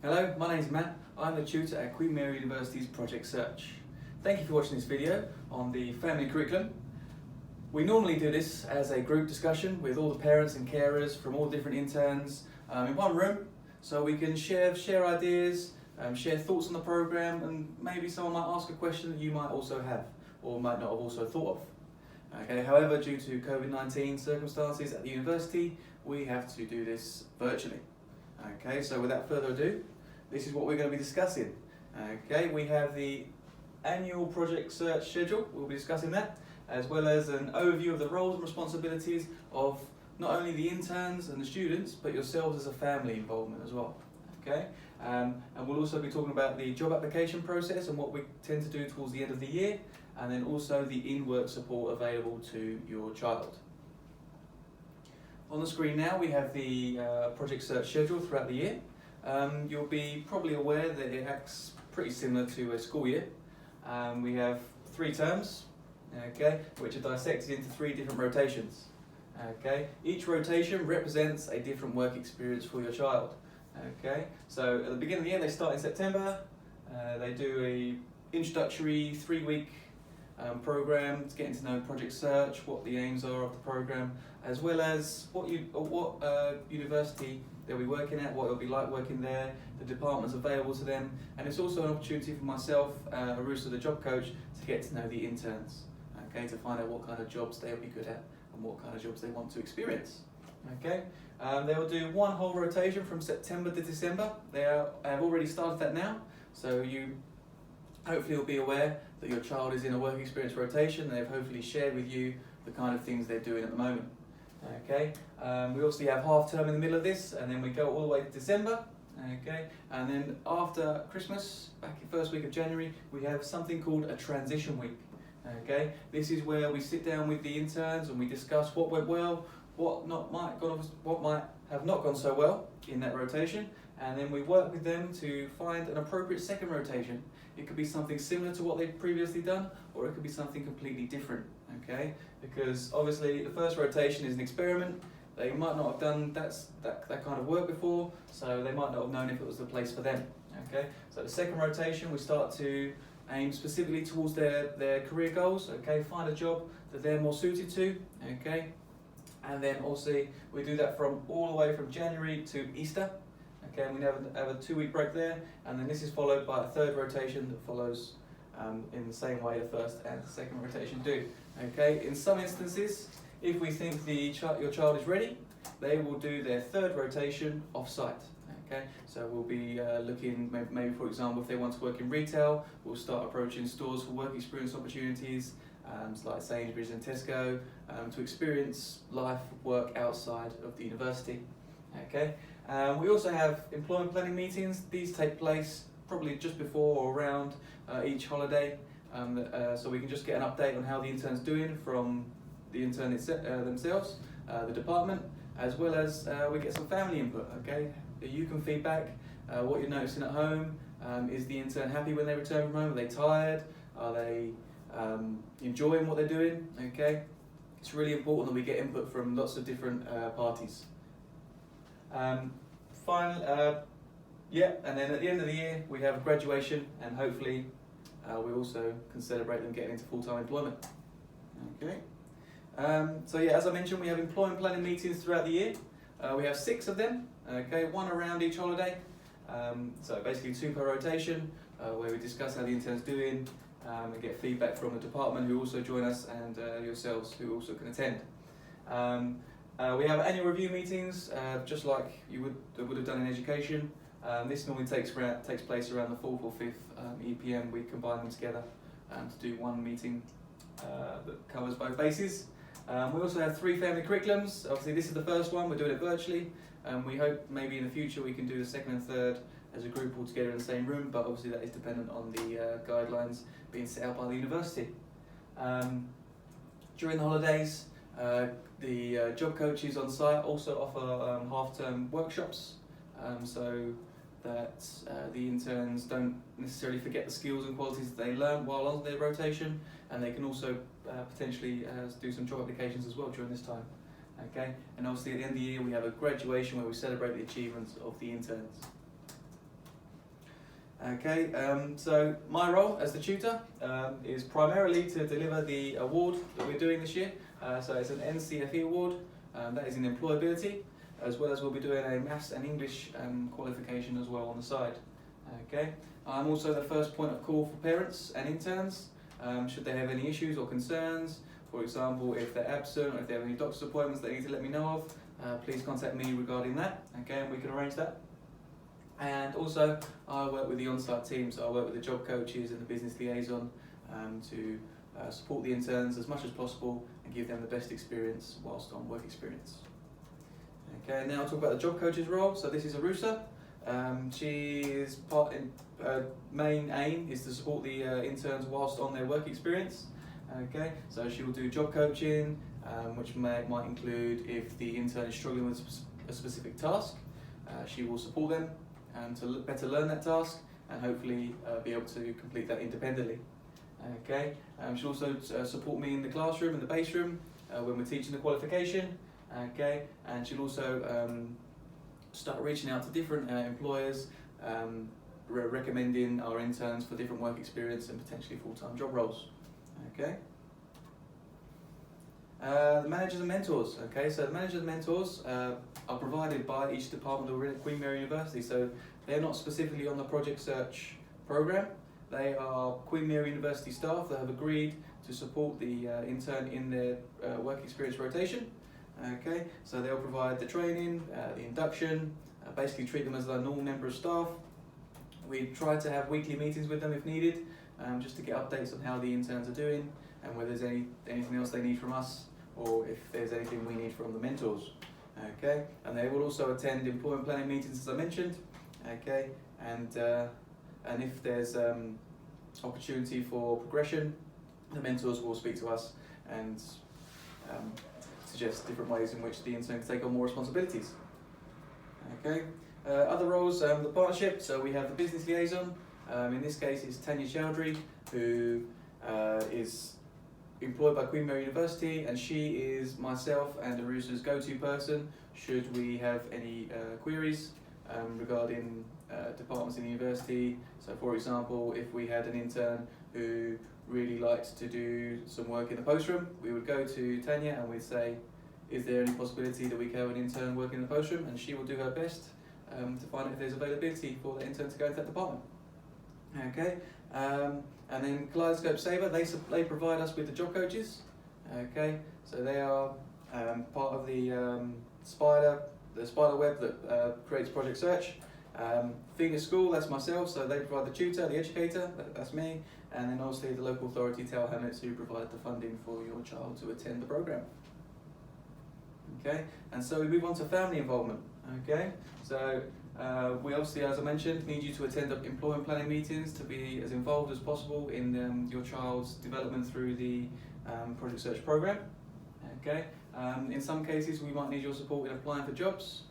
Hello, my name is Matt. I'm the tutor at QMUL University's Project Search. Thank you for watching this video on the family curriculum. We normally do this as a group discussion with all the parents and carers from all different interns in one room, so we can share ideas, share thoughts on the programme, and maybe someone might ask a question that you might also have or might not have also thought of. Okay, however, due to COVID-19 circumstances at the university, we have to do this virtually. Okay, so without further ado, this is what we're going to be discussing. Okay, we have the annual project search schedule. We'll be discussing that, as well as an overview of the roles and responsibilities of not only the interns and the students, but yourselves as a family involvement as well. Okay, and we'll also be talking about the job application process and what we tend to do towards the end of the year, and then also the in-work support available to your child. On the screen now we have the project search schedule throughout the year. You'll be probably aware that it acts pretty similar to a school year. We have 3 terms, okay, which are dissected into 3 different rotations. Okay, each rotation represents a different work experience for your child. Okay, so at the beginning of the year they start in September. They do a introductory 3-week program to getting to know project search, what the aims are of the program, as well as what university they'll be working at, what it'll be like working there, the departments available to them, and it's also an opportunity for myself, Tutor the Job Coach, to get to know the interns, okay, to find out what kind of jobs they'll be good at and what kind of jobs they want to experience. Okay, they will do 1 whole rotation from September to December. Have already started that now, so you hopefully will be aware that your child is in a work experience rotation, and they've hopefully shared with you the kind of things they're doing at the moment. Okay, we obviously have half term in the middle of this, and then we go all the way to December. Okay, and then after Christmas, back in the 1st week of January, we have something called a transition week. Okay, this is where we sit down with the interns and we discuss what went well, what might have not gone so well in that rotation, and then we work with them to find an appropriate second rotation. It could be something similar to what they've previously done, or it could be something completely different. Okay, because obviously the first rotation is an experiment. They might not have done that kind of work before, so they might not have known if it was the place for them. Okay, so the second rotation we start to aim specifically towards their career goals. Okay, find a job that they're more suited to. Okay, and then also we do that from all the way from January to Easter. Okay, and we have a 2-week break there, and then this is followed by a 3rd rotation that follows in the same way the 1st and 2nd rotation do. Okay, in some instances, if we think your child is ready, they will do their 3rd rotation off-site. Okay, so we'll be looking, maybe for example, if they want to work in retail, we'll start approaching stores for work experience opportunities, like Sainsbury's and Tesco, to experience life work outside of the university. Okay, we also have employment planning meetings. These take place probably just before or around each holiday, so we can just get an update on how the intern's doing from the intern themselves, the department, as well as we get some family input. Okay, you can feedback what you're noticing at home. Is the intern happy when they return from home? Are they tired? Are they enjoying what they're doing? Okay, it's really important that we get input from lots of different parties. And then at the end of the year we have graduation, and hopefully we also can celebrate them getting into full-time employment. Okay. So yeah, as I mentioned, we have employment planning meetings throughout the year. We have 6 of them. Okay, 1 around each holiday. So basically 2 per rotation, where we discuss how the intern's doing and get feedback from the department who also join us, and yourselves who also can attend. We have annual review meetings, just like you would have done in education. This normally takes place around the 4th or 5th EPM. We combine them together to do one meeting that covers both bases. We also have 3 family curriculums. Obviously this is the first one, we're doing it virtually. We hope maybe in the future we can do the 2nd and 3rd as a group all together in the same room, but obviously that is dependent on the guidelines being set out by the university. During the holidays, the job coaches on site also offer half-term workshops, so that the interns don't necessarily forget the skills and qualities that they learn while on their rotation, and they can also potentially do some job applications as well during this time. Okay, and obviously at the end of the year we have a graduation where we celebrate the achievements of the interns. Okay, so my role as the tutor is primarily to deliver the award that we're doing this year. So it's an NCFE award, that is in employability, as well as we'll be doing a maths and English qualification as well on the side. Okay, I'm also the first point of call for parents and interns, should they have any issues or concerns. For example, if they're absent or if they have any doctor's appointments they need to let me know of, please contact me regarding that, okay, and we can arrange that. And also, I work with the on-site team, so I work with the job coaches and the business liaison to support the interns as much as possible and give them the best experience whilst on work experience. Okay, now I'll talk about the job coach's role. So this is Arusa. She's main aim is to support the interns whilst on their work experience. Okay, so she will do job coaching, which might include if the intern is struggling with a specific task, she will support them to better learn that task and hopefully be able to complete that independently. Okay, she'll also support me in the classroom, in the base room, when we're teaching the qualification. Okay, and she'll also start reaching out to different employers, recommending our interns for different work experience and potentially full-time job roles. Okay. The managers and mentors. Okay, so the managers and mentors are provided by each department that we're in at Queen Mary University. So they're not specifically on the project search program. They are Queen Mary University staff that have agreed to support the intern in their work experience rotation. Okay, so they'll provide the training, the induction, basically treat them as a normal member of staff. We try to have weekly meetings with them if needed, just to get updates on how the interns are doing and whether there's anything else they need from us, or if there's anything we need from the mentors. Okay, and they will also attend employment planning meetings, as I mentioned. Okay, and if there's opportunity for progression, the mentors will speak to us and suggest different ways in which the intern can take on more responsibilities. Okay, other roles, the partnership. So we have the business liaison. In this case, it's Tanya Chowdhury, who is employed by Queen Mary University, and she is myself and Arusa's go-to person should we have any queries regarding departments in the university. So for example, if we had an intern who really liked to do some work in the post room, we would go to Tanya and we'd say, is there any possibility that we can have an intern working in the post room? And she will do her best to find out if there's availability for the intern to go to that department. Okay, and then Kaleidoscope Saver, they provide us with the job coaches. Okay, so they are part of the spider web that creates Project Search. Phoenix School, that's myself, so they provide the tutor, the educator, that's me, and then obviously the local authority, Tower Hamlets, who provide the funding for your child to attend the program. Okay, and so we move on to family involvement. Okay, so we obviously, as I mentioned, need you to attend employment planning meetings to be as involved as possible in your child's development through the Project Search program. Okay, in some cases we might need your support in applying for jobs.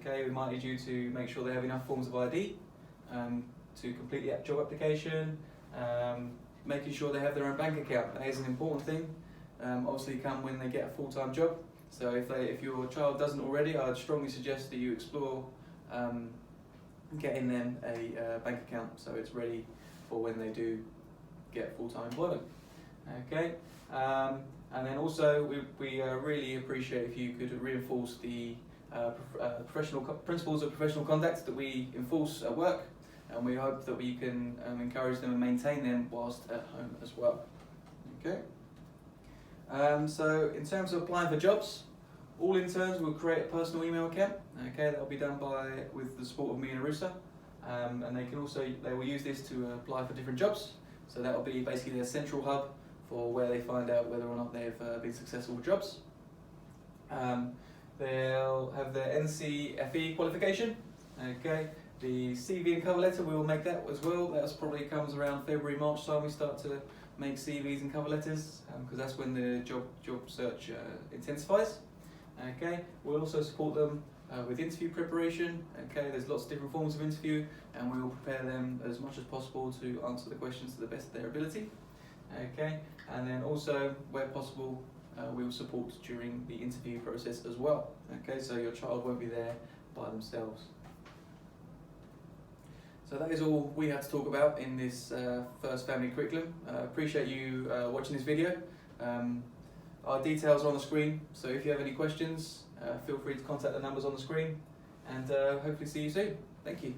Okay, we might need you to make sure they have enough forms of ID to complete the job application, making sure they have their own bank account. That is an important thing. Obviously come when they get a full-time job. So if your child doesn't already, I'd strongly suggest that you explore getting them a bank account so it's ready for when they do get full-time employment. Okay, and then also we really appreciate if you could reinforce the principles of professional conduct that we enforce at work, and we hope that we can encourage them and maintain them whilst at home as well. Okay. So in terms of applying for jobs, all interns will create a personal email account. Okay, that will be done with the support of me and Arusa, and they will use this to apply for different jobs. So that will be basically their central hub for where they find out whether or not they've been successful with jobs. They'll have their NCFE qualification. Okay, the CV and cover letter, we will make that as well. That probably comes around February, March time. We start to make CVs and cover letters because that's when the job search intensifies. Okay, we'll also support them with interview preparation. Okay, there's lots of different forms of interview, and we will prepare them as much as possible to answer the questions to the best of their ability. Okay, and then also, where possible, we will support during the interview process as well. Okay, so your child won't be there by themselves. So that is all we had to talk about in this first family curriculum. Appreciate you watching this video. Our details are on the screen, so if you have any questions, feel free to contact the numbers on the screen, and hopefully see you soon. Thank you.